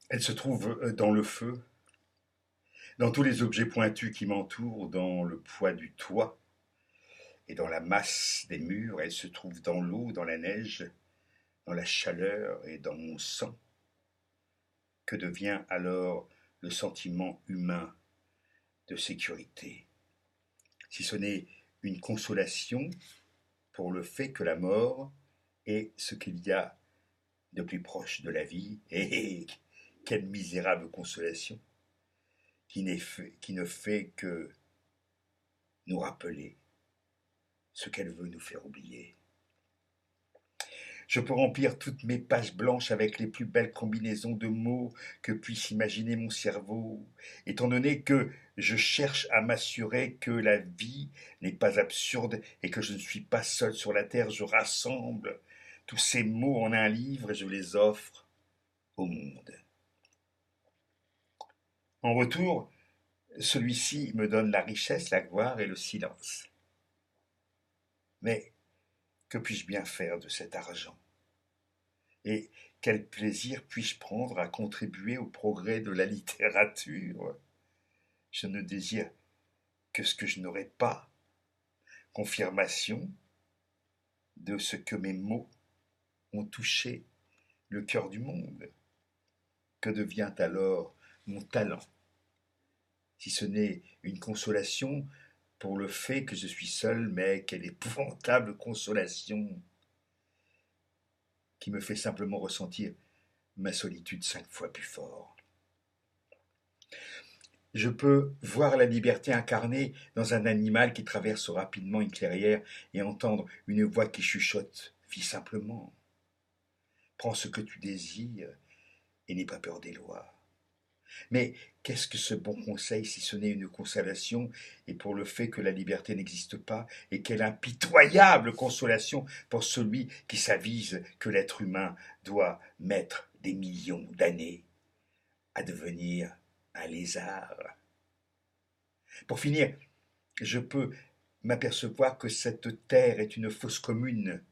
Elle se trouve dans le feu, dans tous les objets pointus qui m'entourent, dans le poids du toit et dans la masse des murs. Elle se trouve dans l'eau, dans la neige, dans la chaleur et dans mon sang. Que devient alors le sentiment humain de sécurité, si ce n'est une consolation pour le fait que la mort est ce qu'il y a de plus proche de la vie, et quelle misérable consolation qui ne fait que nous rappeler ce qu'elle veut nous faire oublier. Je peux remplir toutes mes pages blanches avec les plus belles combinaisons de mots que puisse imaginer mon cerveau, étant donné que je cherche à m'assurer que la vie n'est pas absurde et que je ne suis pas seul sur la terre. Je rassemble tous ces mots en un livre et je les offre au monde. En retour, celui-ci me donne la richesse, la gloire et le silence. Mais que puis-je bien faire de cet argent? Et quel plaisir puis-je prendre à contribuer au progrès de la littérature? Je ne désire que ce que je n'aurai pas, confirmation de ce que mes mots ont touché le cœur du monde. Que devient alors mon talent, si ce n'est une consolation pour le fait que je suis seul, mais quelle épouvantable consolation qui me fait simplement ressentir ma solitude 5 fois plus fort. Je peux voir la liberté incarnée dans un animal qui traverse rapidement une clairière et entendre une voix qui chuchote: vis simplement, prends ce que tu désires et n'aie pas peur des lois. Mais qu'est-ce que ce bon conseil si ce n'est une consolation et pour le fait que la liberté n'existe pas, et quelle impitoyable consolation pour celui qui s'avise que l'être humain doit mettre des millions d'années à devenir un lézard. Pour finir, je peux m'apercevoir que cette terre est une fosse commune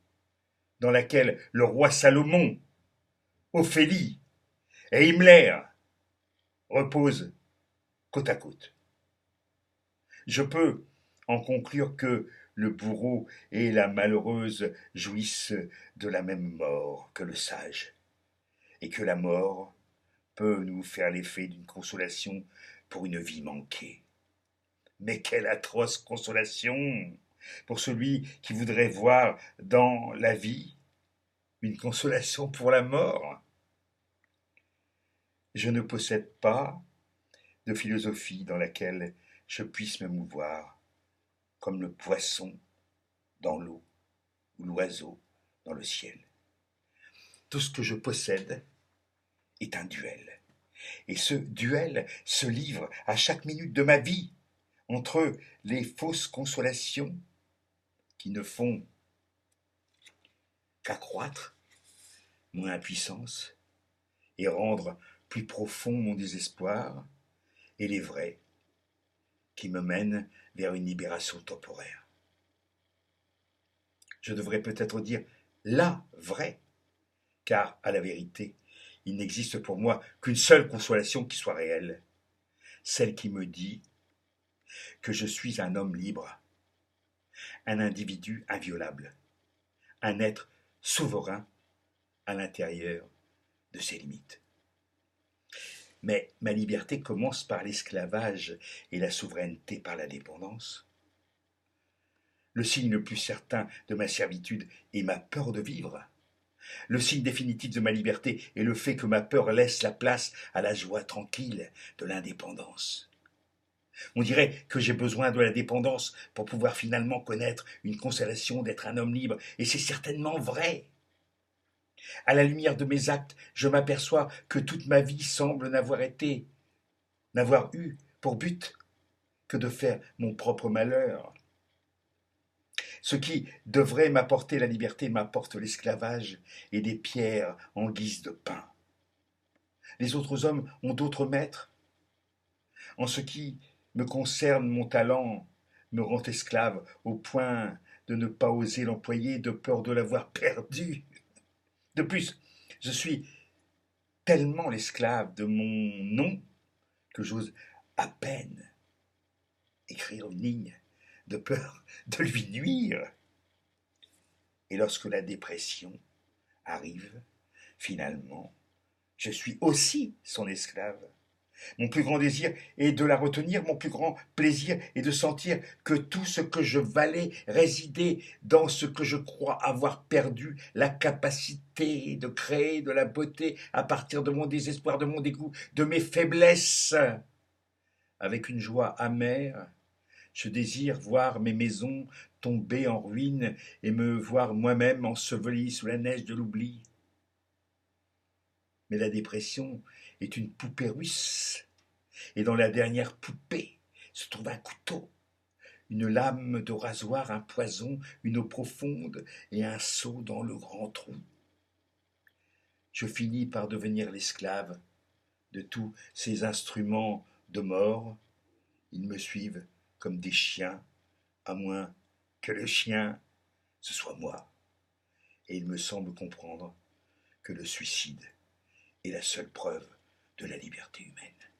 dans laquelle le roi Salomon, Ophélie et Himmler reposent côte à côte. Je peux en conclure que le bourreau et la malheureuse jouissent de la même mort que le sage, et que la mort peut nous faire l'effet d'une consolation pour une vie manquée. Mais quelle atroce consolation pour celui qui voudrait voir dans la vie une consolation pour la mort. Je ne possède pas de philosophie dans laquelle je puisse me mouvoir comme le poisson dans l'eau ou l'oiseau dans le ciel. Tout ce que je possède est un duel. Et ce duel se livre à chaque minute de ma vie entre les fausses consolations qui ne font qu'accroître mon impuissance et rendre plus profond mon désespoir, et les vraies qui me mènent vers une libération temporaire. Je devrais peut-être dire la vraie, car à la vérité, il n'existe pour moi qu'une seule consolation qui soit réelle, celle qui me dit que je suis un homme libre, un individu inviolable, un être souverain à l'intérieur de ses limites. Mais ma liberté commence par l'esclavage et la souveraineté par la dépendance. Le signe le plus certain de ma servitude est ma peur de vivre. Le signe définitif de ma liberté est le fait que ma peur laisse la place à la joie tranquille de l'indépendance. On dirait que j'ai besoin de la dépendance pour pouvoir finalement connaître une consolation d'être un homme libre, et c'est certainement vrai. À la lumière de mes actes, je m'aperçois que toute ma vie semble n'avoir eu pour but que de faire mon propre malheur. Ce qui devrait m'apporter la liberté m'apporte l'esclavage et des pierres en guise de pain. Les autres hommes ont d'autres maîtres. En ce qui me concerne, mon talent me rend esclave au point de ne pas oser l'employer de peur de l'avoir perdu. De plus, je suis tellement l'esclave de mon nom que j'ose à peine écrire une ligne de peur de lui nuire. Et lorsque la dépression arrive, finalement, je suis aussi son esclave. Mon plus grand désir est de la retenir, mon plus grand plaisir est de sentir que tout ce que je valais résidait dans ce que je crois avoir perdu, la capacité de créer de la beauté à partir de mon désespoir, de mon dégoût, de mes faiblesses. Avec une joie amère, je désire voir mes maisons tomber en ruine et me voir moi-même enseveli sous la neige de l'oubli. Mais la dépression est une poupée russe, et dans la dernière poupée se trouve un couteau, une lame de rasoir, un poison, une eau profonde et un seau dans le grand trou. Je finis par devenir l'esclave de tous ces instruments de mort. Ils me suivent comme des chiens, à moins que le chien, ce soit moi. Et il me semble comprendre que le suicide est la seule preuve de la liberté humaine.